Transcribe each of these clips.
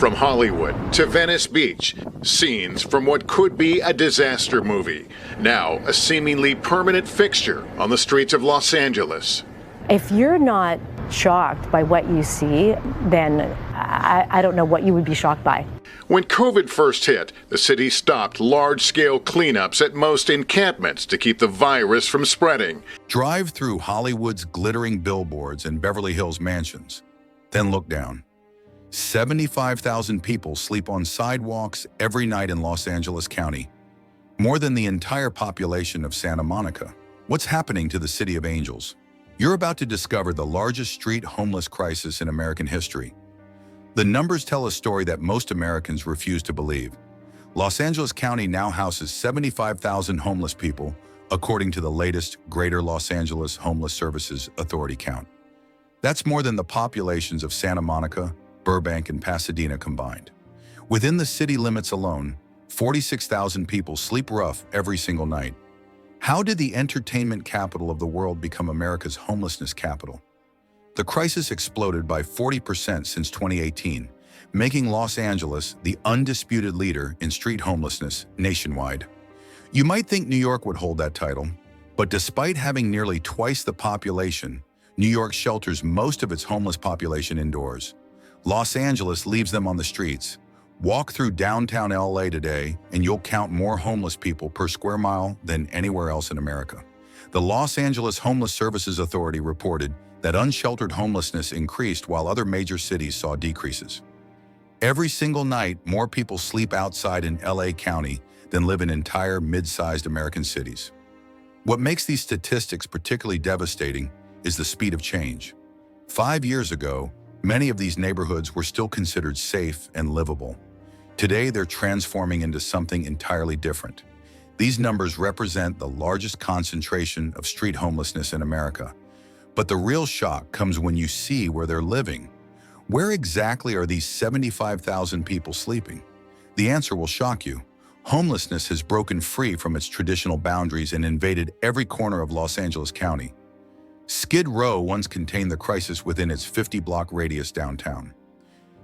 From Hollywood to Venice Beach, scenes from what could be a disaster movie, now a seemingly permanent fixture on the streets of Los Angeles. If you're not shocked by what you see, then I don't know what you would be shocked by. When COVID first hit, the city stopped large-scale cleanups at most encampments to keep the virus from spreading. Drive through Hollywood's glittering billboards and Beverly Hills mansions, then look down. 75,000 people sleep on sidewalks every night in Los Angeles County, more than the entire population of Santa Monica. What's happening to the City of Angels? You're about to discover the largest street homeless crisis in American history. The numbers tell a story that most Americans refuse to believe. Los Angeles County now houses 75,000 homeless people, according to the latest Greater Los Angeles Homeless Services Authority count. That's more than the populations of Santa Monica, Burbank, and Pasadena combined. Within the city limits alone, 46,000 people sleep rough every single night. How did the entertainment capital of the world become America's homelessness capital? The crisis exploded by 40% since 2018, making Los Angeles the undisputed leader in street homelessness nationwide. You might think New York would hold that title, but despite having nearly twice the population, New York shelters most of its homeless population indoors. Los Angeles leaves them on the streets. Walk through downtown LA today and you'll count more homeless people per square mile than anywhere else in America. The Los Angeles Homeless Services Authority reported that unsheltered homelessness increased while other major cities saw decreases. Every single night, more people sleep outside in LA County than live in entire mid-sized American cities. What makes these statistics particularly devastating is the speed of change. 5 years ago, many of these neighborhoods were still considered safe and livable. Today, they're transforming into something entirely different. These numbers represent the largest concentration of street homelessness in America. But the real shock comes when you see where they're living. Where exactly are these 75,000 people sleeping? The answer will shock you. Homelessness has broken free from its traditional boundaries and invaded every corner of Los Angeles County. Skid Row once contained the crisis within its 50-block radius downtown.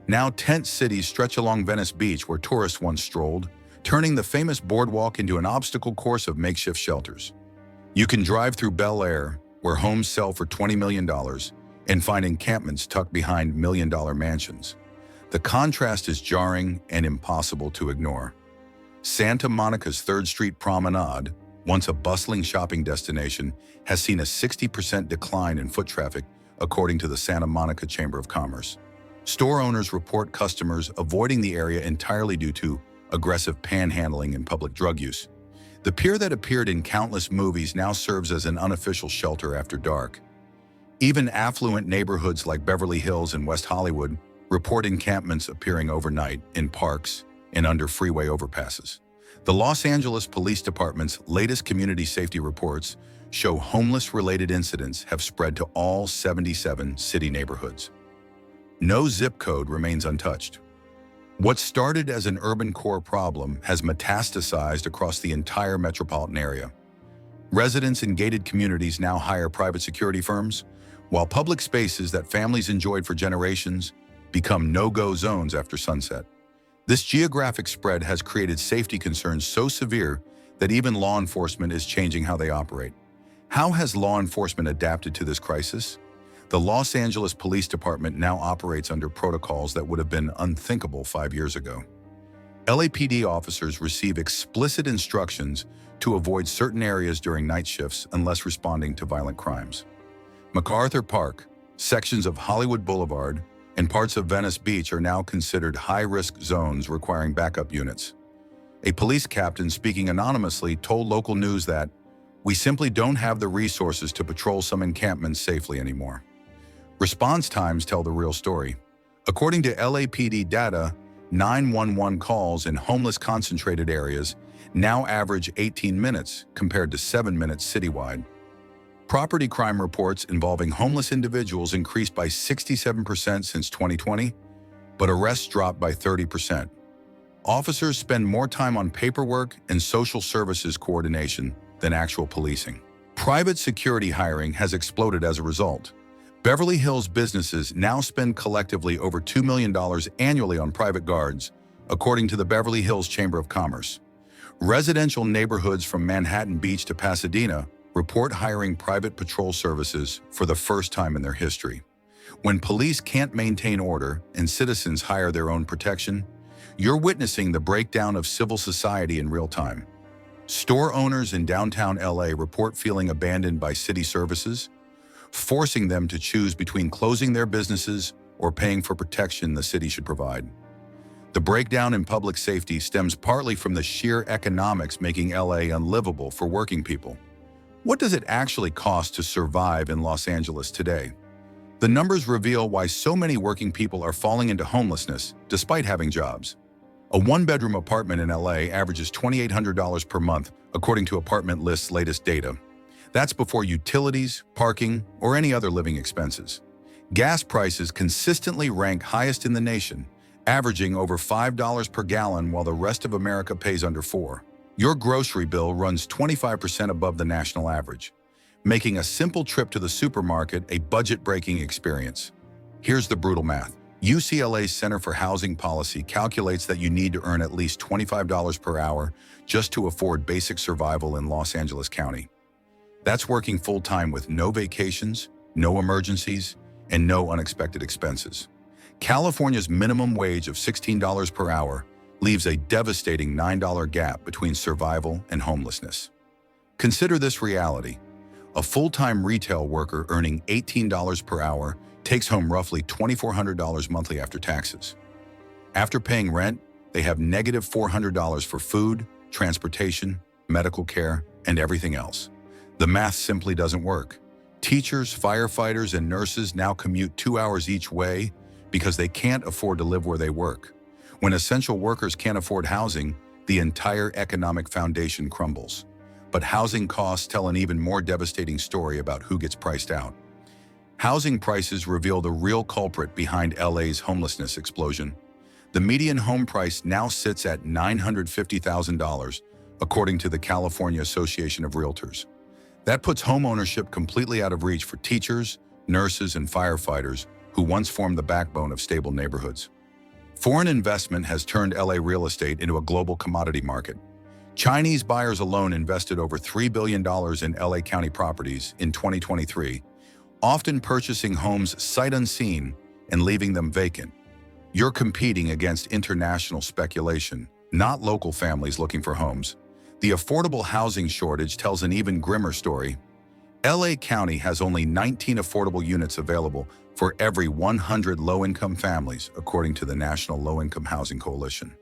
Now tent cities stretch along Venice Beach where tourists once strolled, turning the famous boardwalk into an obstacle course of makeshift shelters. You can drive through Bel Air, where homes sell for $20 million, and find encampments tucked behind million-dollar mansions. The contrast is jarring and impossible to ignore. Santa Monica's 3rd Street Promenade, once a bustling shopping destination, has seen a 60% decline in foot traffic, according to the Santa Monica Chamber of Commerce. Store owners report customers avoiding the area entirely due to aggressive panhandling and public drug use. The pier that appeared in countless movies now serves as an unofficial shelter after dark. Even affluent neighborhoods like Beverly Hills and West Hollywood report encampments appearing overnight in parks and under freeway overpasses. The Los Angeles Police Department's latest community safety reports show homeless-related incidents have spread to all 77 city neighborhoods. No zip code remains untouched. What started as an urban core problem has metastasized across the entire metropolitan area. Residents in gated communities now hire private security firms, while public spaces that families enjoyed for generations become no-go zones after sunset. This geographic spread has created safety concerns so severe that even law enforcement is changing how they operate. How has law enforcement adapted to this crisis? The Los Angeles Police Department now operates under protocols that would have been unthinkable 5 years ago. LAPD officers receive explicit instructions to avoid certain areas during night shifts unless responding to violent crimes. MacArthur Park, sections of Hollywood Boulevard, and parts of Venice Beach are now considered high-risk zones requiring backup units. A police captain speaking anonymously told local news that, "We simply don't have the resources to patrol some encampments safely anymore." Response times tell the real story. According to LAPD data, 911 calls in homeless concentrated areas now average 18 minutes compared to 7 minutes citywide. Property crime reports involving homeless individuals increased by 67% since 2020, but arrests dropped by 30%. Officers spend more time on paperwork and social services coordination than actual policing. Private security hiring has exploded as a result. Beverly Hills businesses now spend collectively over $2 million annually on private guards, according to the Beverly Hills Chamber of Commerce. Residential neighborhoods from Manhattan Beach to Pasadena report hiring private patrol services for the first time in their history. When police can't maintain order and citizens hire their own protection, you're witnessing the breakdown of civil society in real time. Store owners in downtown LA report feeling abandoned by city services, forcing them to choose between closing their businesses or paying for protection the city should provide. The breakdown in public safety stems partly from the sheer economics making LA unlivable for working people. What does it actually cost to survive in Los Angeles today? The numbers reveal why so many working people are falling into homelessness despite having jobs. A one-bedroom apartment in LA averages $2,800 per month, according to Apartment List's latest data. That's before utilities, parking, or any other living expenses. Gas prices consistently rank highest in the nation, averaging over $5 per gallon while the rest of America pays under $4. Your grocery bill runs 25% above the national average, making a simple trip to the supermarket a budget-breaking experience. Here's the brutal math. UCLA's Center for Housing Policy calculates that you need to earn at least $25 per hour just to afford basic survival in Los Angeles County. That's working full-time with no vacations, no emergencies, and no unexpected expenses. California's minimum wage of $16 per hour leaves a devastating $9 gap between survival and homelessness. Consider this reality. A full-time retail worker earning $18 per hour takes home roughly $2,400 monthly after taxes. After paying rent, they have negative $400 for food, transportation, medical care, and everything else. The math simply doesn't work. Teachers, firefighters, and nurses now commute 2 hours each way because they can't afford to live where they work. When essential workers can't afford housing, the entire economic foundation crumbles. But housing costs tell an even more devastating story about who gets priced out. Housing prices reveal the real culprit behind LA's homelessness explosion. The median home price now sits at $950,000, according to the California Association of Realtors. That puts homeownership completely out of reach for teachers, nurses, and firefighters who once formed the backbone of stable neighborhoods. Foreign investment has turned LA real estate into a global commodity market. Chinese buyers alone invested over $3 billion in LA County properties in 2023, often purchasing homes sight unseen and leaving them vacant. You're competing against international speculation, not local families looking for homes. The affordable housing shortage tells an even grimmer story. LA County has only 19 affordable units available for every 100 low-income families, according to the National Low-Income Housing Coalition.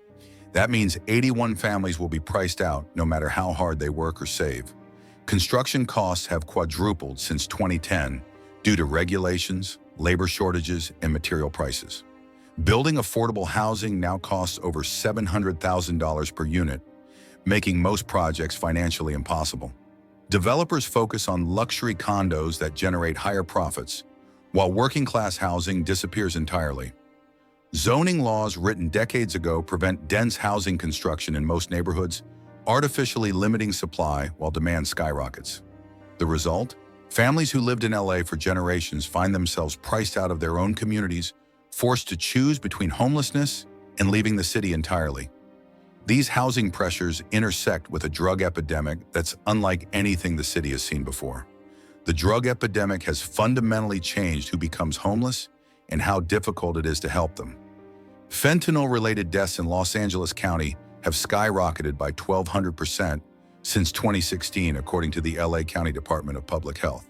That means 81 families will be priced out no matter how hard they work or save. Construction costs have quadrupled since 2010 due to regulations, labor shortages, and material prices. Building affordable housing now costs over $700,000 per unit, making most projects financially impossible. Developers focus on luxury condos that generate higher profits, while working-class housing disappears entirely. Zoning laws written decades ago prevent dense housing construction in most neighborhoods, artificially limiting supply while demand skyrockets. The result? Families who lived in LA for generations find themselves priced out of their own communities, forced to choose between homelessness and leaving the city entirely. These housing pressures intersect with a drug epidemic that's unlike anything the city has seen before. The drug epidemic has fundamentally changed who becomes homeless and how difficult it is to help them. Fentanyl-related deaths in Los Angeles County have skyrocketed by 1,200% since 2016, according to the LA County Department of Public Health.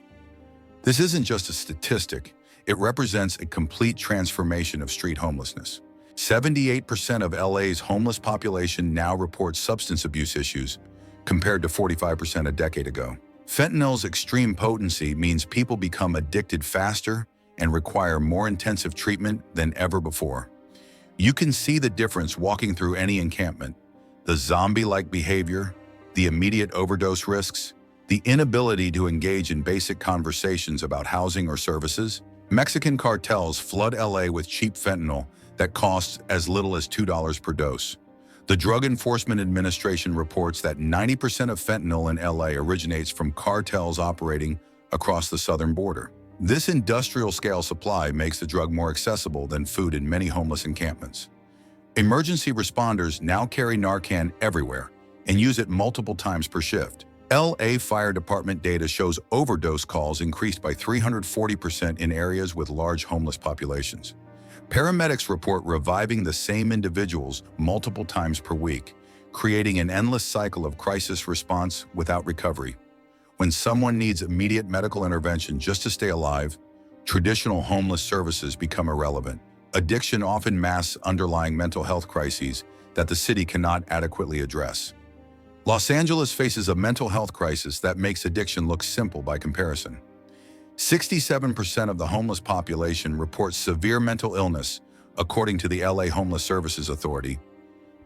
This isn't just a statistic, it represents a complete transformation of street homelessness. 78% of LA's homeless population now reports substance abuse issues, compared to 45% a decade ago. Fentanyl's extreme potency means people become addicted faster and require more intensive treatment than ever before. You can see the difference walking through any encampment. The zombie-like behavior, the immediate overdose risks, the inability to engage in basic conversations about housing or services. Mexican cartels flood LA with cheap fentanyl that costs as little as $2 per dose. The Drug Enforcement Administration reports that 90% of fentanyl in LA originates from cartels operating across the southern border. This industrial-scale supply makes the drug more accessible than food in many homeless encampments. Emergency responders now carry Narcan everywhere and use it multiple times per shift. LA Fire Department data shows overdose calls increased by 340% in areas with large homeless populations. Paramedics report reviving the same individuals multiple times per week, creating an endless cycle of crisis response without recovery. When someone needs immediate medical intervention just to stay alive, traditional homeless services become irrelevant. Addiction often masks underlying mental health crises that the city cannot adequately address. Los Angeles faces a mental health crisis that makes addiction look simple by comparison. 67% of the homeless population reports severe mental illness, according to the LA Homeless Services Authority,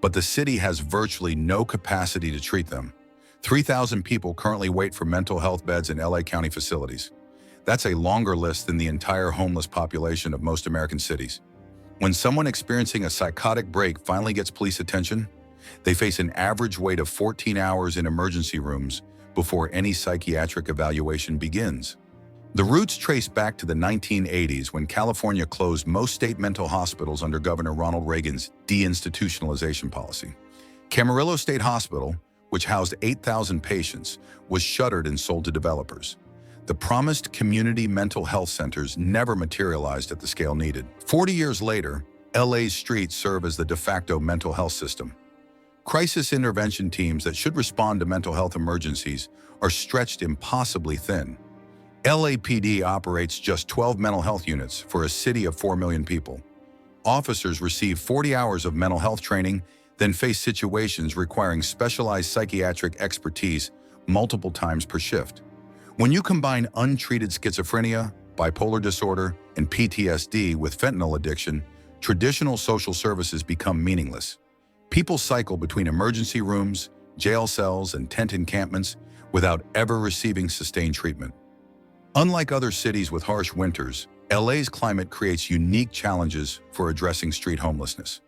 but the city has virtually no capacity to treat them. 3,000 people currently wait for mental health beds in LA County facilities. That's a longer list than the entire homeless population of most American cities. When someone experiencing a psychotic break finally gets police attention, they face an average wait of 14 hours in emergency rooms before any psychiatric evaluation begins. The roots trace back to the 1980s when California closed most state mental hospitals under Governor Ronald Reagan's deinstitutionalization policy. Camarillo State Hospital, which housed 8,000 patients, was shuttered and sold to developers. The promised community mental health centers never materialized at the scale needed. 40 years later, LA's streets serve as the de facto mental health system. Crisis intervention teams that should respond to mental health emergencies are stretched impossibly thin. LAPD operates just 12 mental health units for a city of 4 million people. Officers receive 40 hours of mental health training, then face situations requiring specialized psychiatric expertise multiple times per shift. When you combine untreated schizophrenia, bipolar disorder, and PTSD with fentanyl addiction, traditional social services become meaningless. People cycle between emergency rooms, jail cells, and tent encampments without ever receiving sustained treatment. Unlike other cities with harsh winters, LA's climate creates unique challenges for addressing street homelessness.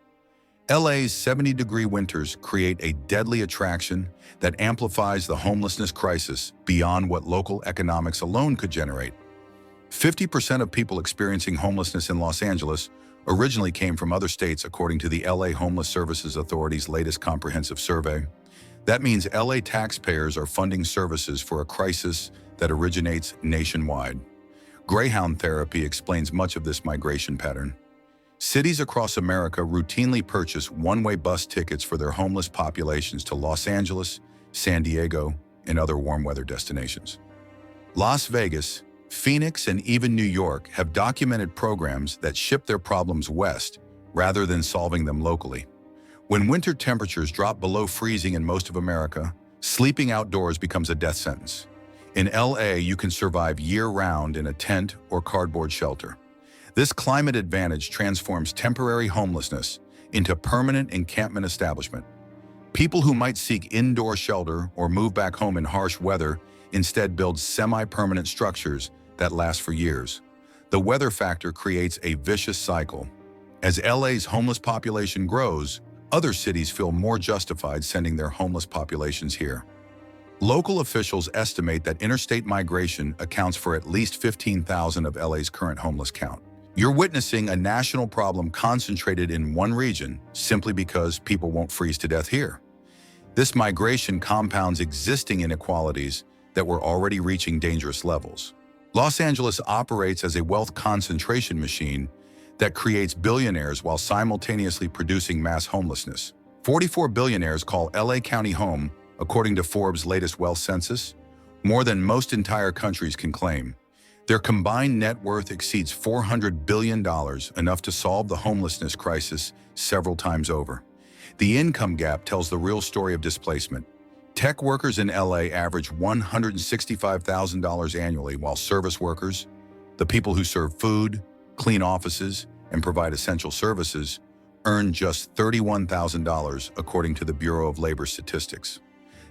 LA's 70-degree winters create a deadly attraction that amplifies the homelessness crisis beyond what local economics alone could generate. 50% of people experiencing homelessness in Los Angeles originally came from other states, according to the LA Homeless Services Authority's latest comprehensive survey. That means LA taxpayers are funding services for a crisis that originates nationwide. Greyhound therapy explains much of this migration pattern. Cities across America routinely purchase one-way bus tickets for their homeless populations to Los Angeles, San Diego, and other warm-weather destinations. Las Vegas, Phoenix, and even New York have documented programs that ship their problems west rather than solving them locally. When winter temperatures drop below freezing in most of America, sleeping outdoors becomes a death sentence. In LA, you can survive year-round in a tent or cardboard shelter. This climate advantage transforms temporary homelessness into permanent encampment establishment. People who might seek indoor shelter or move back home in harsh weather instead build semi-permanent structures that last for years. The weather factor creates a vicious cycle. As LA's homeless population grows, other cities feel more justified sending their homeless populations here. Local officials estimate that interstate migration accounts for at least 15,000 of LA's current homeless count. You're witnessing a national problem concentrated in one region simply because people won't freeze to death here. This migration compounds existing inequalities that were already reaching dangerous levels. Los Angeles operates as a wealth concentration machine that creates billionaires while simultaneously producing mass homelessness. 44 billionaires call LA County home, according to Forbes' latest wealth census, more than most entire countries can claim. Their combined net worth exceeds $400 billion, enough to solve the homelessness crisis several times over. The income gap tells the real story of displacement. Tech workers in LA average $165,000 annually, while service workers, the people who serve food, clean offices, and provide essential services, earn just $31,000, according to the Bureau of Labor Statistics.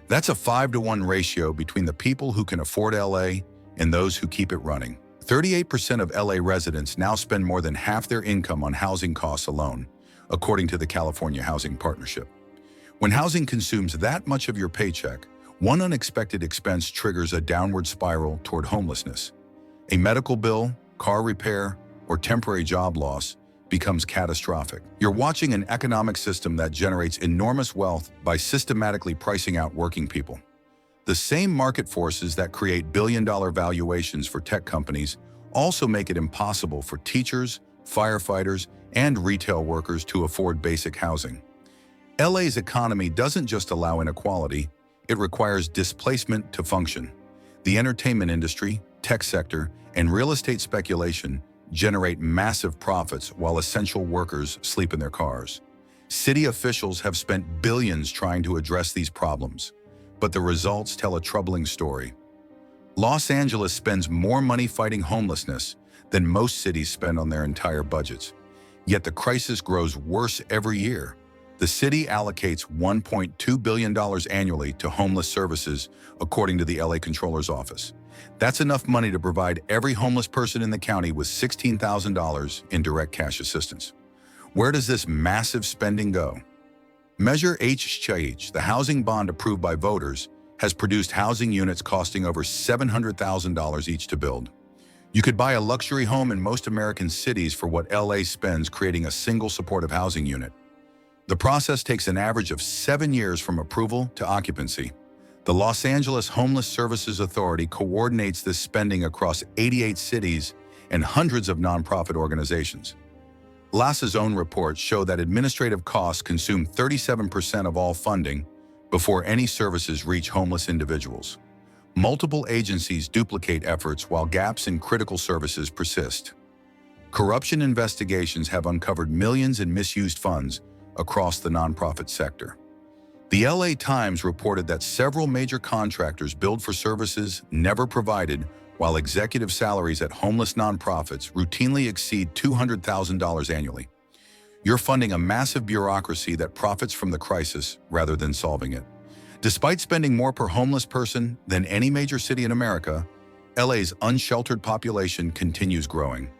That's a 5-to-1 ratio between the people who can afford LA and those who keep it running. 38% of LA residents now spend more than half their income on housing costs alone, according to the California Housing Partnership. When housing consumes that much of your paycheck, one unexpected expense triggers a downward spiral toward homelessness. A medical bill, car repair, or temporary job loss becomes catastrophic. You're watching an economic system that generates enormous wealth by systematically pricing out working people. The same market forces that create billion-dollar valuations for tech companies also make it impossible for teachers, firefighters, and retail workers to afford basic housing. LA's economy doesn't just allow inequality, it requires displacement to function. The entertainment industry, tech sector, and real estate speculation generate massive profits while essential workers sleep in their cars. City officials have spent billions trying to address these problems, but the results tell a troubling story. Los Angeles spends more money fighting homelessness than most cities spend on their entire budgets. Yet the crisis grows worse every year. The city allocates $1.2 billion annually to homeless services, according to the LA Comptroller's Office. That's enough money to provide every homeless person in the county with $16,000 in direct cash assistance. Where does this massive spending go? Measure HCH, the housing bond approved by voters, has produced housing units costing over $700,000 each to build. You could buy a luxury home in most American cities for what LA spends creating a single supportive housing unit. The process takes an average of 7 years from approval to occupancy. The Los Angeles Homeless Services Authority coordinates this spending across 88 cities and hundreds of nonprofit organizations. LASA's own reports show that administrative costs consume 37% of all funding before any services reach homeless individuals. Multiple agencies duplicate efforts while gaps in critical services persist. Corruption investigations have uncovered millions in misused funds across the nonprofit sector. The LA Times reported that several major contractors billed for services never provided, while executive salaries at homeless nonprofits routinely exceed $200,000 annually. You're funding a massive bureaucracy that profits from the crisis rather than solving it. Despite spending more per homeless person than any major city in America, LA's unsheltered population continues growing.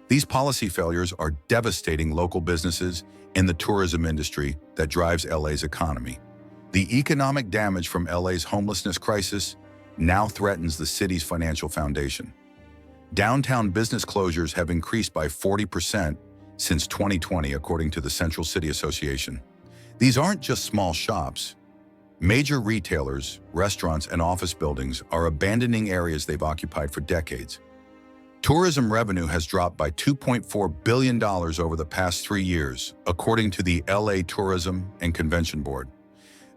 These policy failures are devastating local businesses and the tourism industry that drives LA's economy. The economic damage from LA's homelessness crisis now threatens the city's financial foundation. Downtown business closures have increased by 40% since 2020, according to the Central City Association. These aren't just small shops. Major retailers, restaurants, and office buildings are abandoning areas they've occupied for decades. Tourism revenue has dropped by $2.4 billion over the past 3 years, according to the LA Tourism and Convention Board.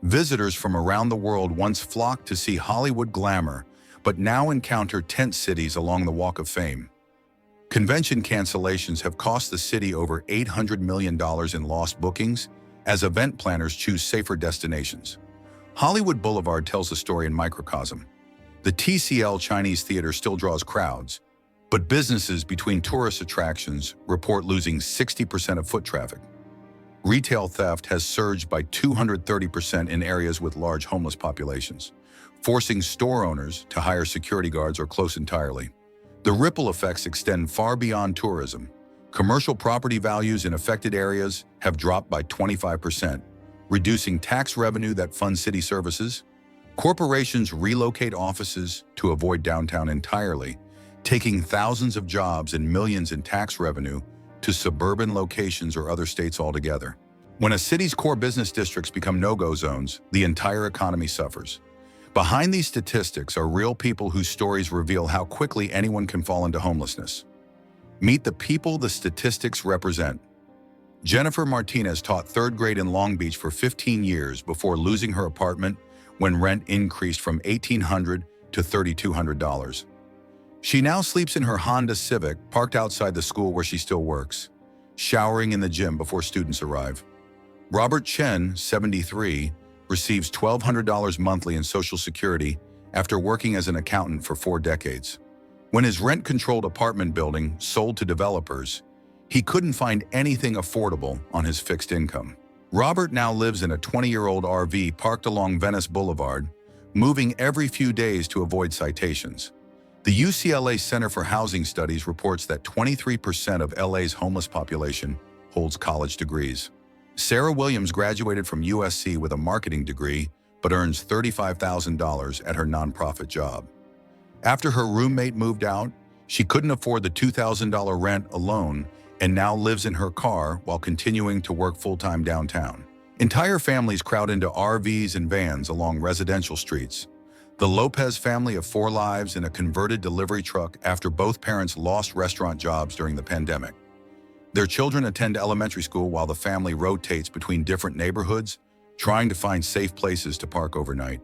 Visitors from around the world once flocked to see Hollywood glamour, but now encounter tent cities along the Walk of Fame. Convention cancellations have cost the city over $800 million in lost bookings as event planners choose safer destinations. Hollywood Boulevard tells the story in microcosm. The TCL Chinese Theater still draws crowds, but businesses between tourist attractions report losing 60% of foot traffic. Retail theft has surged by 230% in areas with large homeless populations, forcing store owners to hire security guards or close entirely. The ripple effects extend far beyond tourism. Commercial property values in affected areas have dropped by 25%, reducing tax revenue that funds city services. Corporations relocate offices to avoid downtown entirely, taking thousands of jobs and millions in tax revenue to suburban locations or other states altogether. When a city's core business districts become no-go zones, the entire economy suffers. Behind these statistics are real people whose stories reveal how quickly anyone can fall into homelessness. Meet the people the statistics represent. Jennifer Martinez taught 3rd grade in Long Beach for 15 years before losing her apartment when rent increased from $1,800 to $3,200. She now sleeps in her Honda Civic parked outside the school where she still works, showering in the gym before students arrive. Robert Chen, 73, receives $1,200 monthly in Social Security after working as an accountant for 4 decades. When his rent-controlled apartment building sold to developers, he couldn't find anything affordable on his fixed income. Robert now lives in a 20-year-old RV parked along Venice Boulevard, moving every few days to avoid citations. The UCLA Center for Housing Studies reports that 23% of LA's homeless population holds college degrees. Sarah Williams graduated from USC with a marketing degree, but earns $35,000 at her nonprofit job. After her roommate moved out, She couldn't afford the $2,000 rent alone and now lives in her car while continuing to work full-time downtown. Entire families crowd into RVs and vans along residential streets. The Lopez family of 4 lives in a converted delivery truck after both parents lost restaurant jobs during the pandemic. Their children attend elementary school while the family rotates between different neighborhoods, trying to find safe places to park overnight.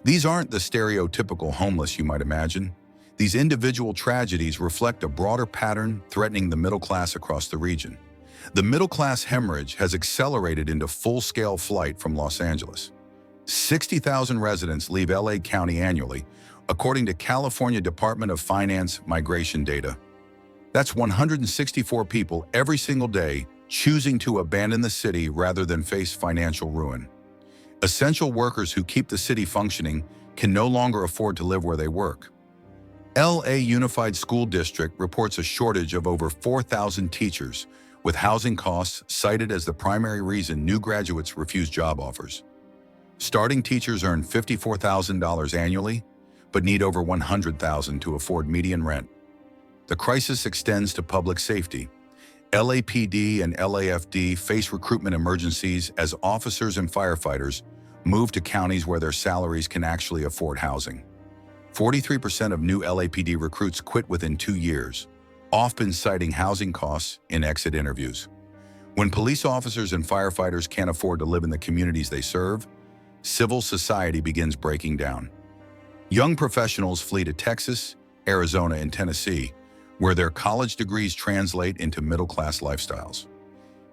These aren't the stereotypical homeless you might imagine. These individual tragedies reflect a broader pattern threatening the middle class across the region. The middle-class hemorrhage has accelerated into full-scale flight from Los Angeles. 60,000 residents leave LA County annually, according to California Department of Finance migration data. That's 164 people every single day choosing to abandon the city rather than face financial ruin. Essential workers who keep the city functioning can no longer afford to live where they work. LA Unified School District reports a shortage of over 4,000 teachers, with housing costs cited as the primary reason new graduates refuse job offers. Starting teachers earn $54,000 annually, but need over $100,000 to afford median rent. The crisis extends to public safety. LAPD and LAFD face recruitment emergencies as officers and firefighters move to counties where their salaries can actually afford housing. 43% of new LAPD recruits quit within 2 years, often citing housing costs in exit interviews. When police officers and firefighters can't afford to live in the communities they serve, civil society begins breaking down. Young professionals flee to Texas, Arizona, and Tennessee, where their college degrees translate into middle-class lifestyles.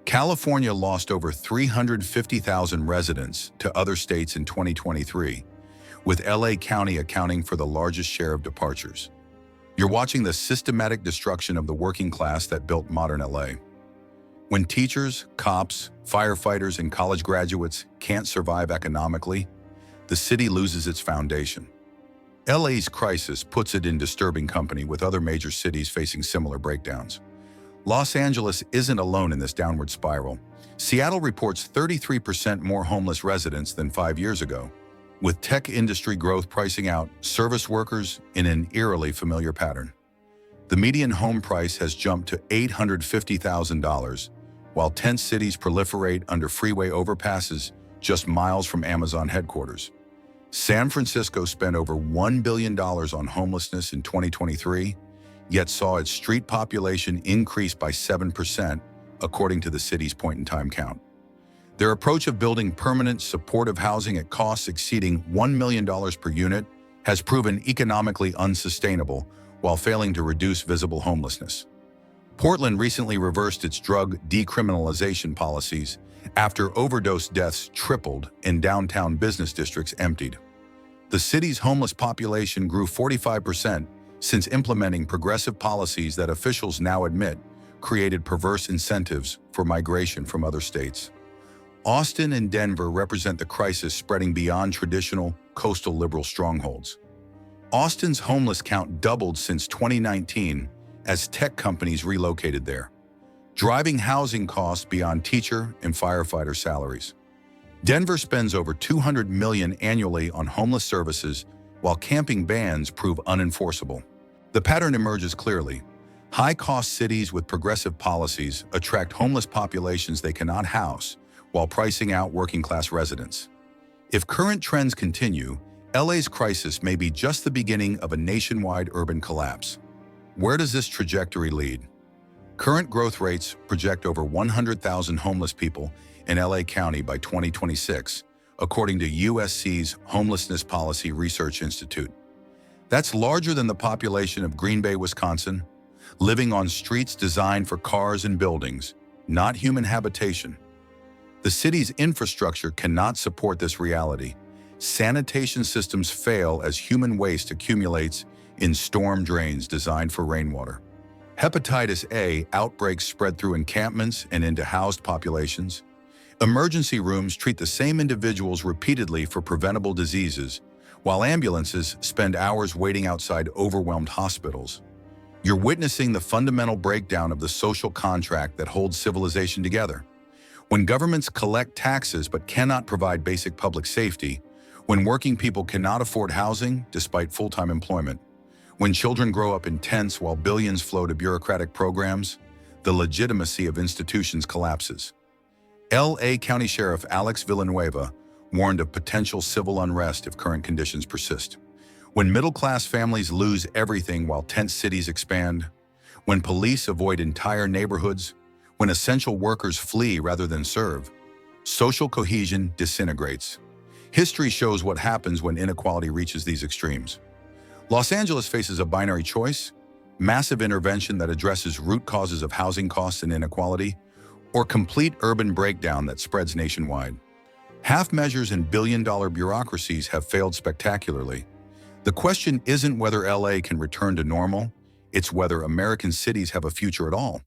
California lost over 350,000 residents to other states in 2023, with LA County accounting for the largest share of departures. You're watching the systematic destruction of the working class that built modern LA. When teachers, cops, firefighters, and college graduates can't survive economically, the city loses its foundation. LA's crisis puts it in disturbing company with other major cities facing similar breakdowns. Los Angeles isn't alone in this downward spiral. Seattle reports 33% more homeless residents than 5 years ago, with tech industry growth pricing out service workers in an eerily familiar pattern. The median home price has jumped to $850,000, while tent cities proliferate under freeway overpasses just miles from Amazon headquarters. San Francisco spent over $1 billion on homelessness in 2023, yet saw its street population increase by 7%, according to the city's point-in-time count. Their approach of building permanent, supportive housing at costs exceeding $1 million per unit has proven economically unsustainable while failing to reduce visible homelessness. Portland recently reversed its drug decriminalization policies after overdose deaths tripled and downtown business districts emptied. The city's homeless population grew 45% since implementing progressive policies that officials now admit created perverse incentives for migration from other states. Austin and Denver represent the crisis spreading beyond traditional coastal liberal strongholds. Austin's homeless count doubled since 2019 as tech companies relocated there, driving housing costs beyond teacher and firefighter salaries. Denver spends over $200 million annually on homeless services, while camping bans prove unenforceable. The pattern emerges clearly. High-cost cities with progressive policies attract homeless populations they cannot house, while pricing out working-class residents. If current trends continue, LA's crisis may be just the beginning of a nationwide urban collapse. Where does this trajectory lead? Current growth rates project over 100,000 homeless people in LA County by 2026, according to USC's Homelessness Policy Research Institute. That's larger than the population of Green Bay, Wisconsin, living on streets designed for cars and buildings, not human habitation. The city's infrastructure cannot support this reality. Sanitation systems fail as human waste accumulates in storm drains designed for rainwater. Hepatitis A outbreaks spread through encampments and into housed populations. Emergency rooms treat the same individuals repeatedly for preventable diseases, while ambulances spend hours waiting outside overwhelmed hospitals. You're witnessing the fundamental breakdown of the social contract that holds civilization together. When governments collect taxes but cannot provide basic public safety, when working people cannot afford housing despite full-time employment, When children grow up in tents while billions flow to bureaucratic programs, the legitimacy of institutions collapses. L.A. County Sheriff Alex Villanueva warned of potential civil unrest if current conditions persist. When middle-class families lose everything while tent cities expand, when police avoid entire neighborhoods, when essential workers flee rather than serve, social cohesion disintegrates. History shows what happens when inequality reaches these extremes. Los Angeles faces a binary choice: massive intervention that addresses root causes of housing costs and inequality, or complete urban breakdown that spreads nationwide. Half measures and billion-dollar bureaucracies have failed spectacularly. The question isn't whether LA can return to normal, it's whether American cities have a future at all.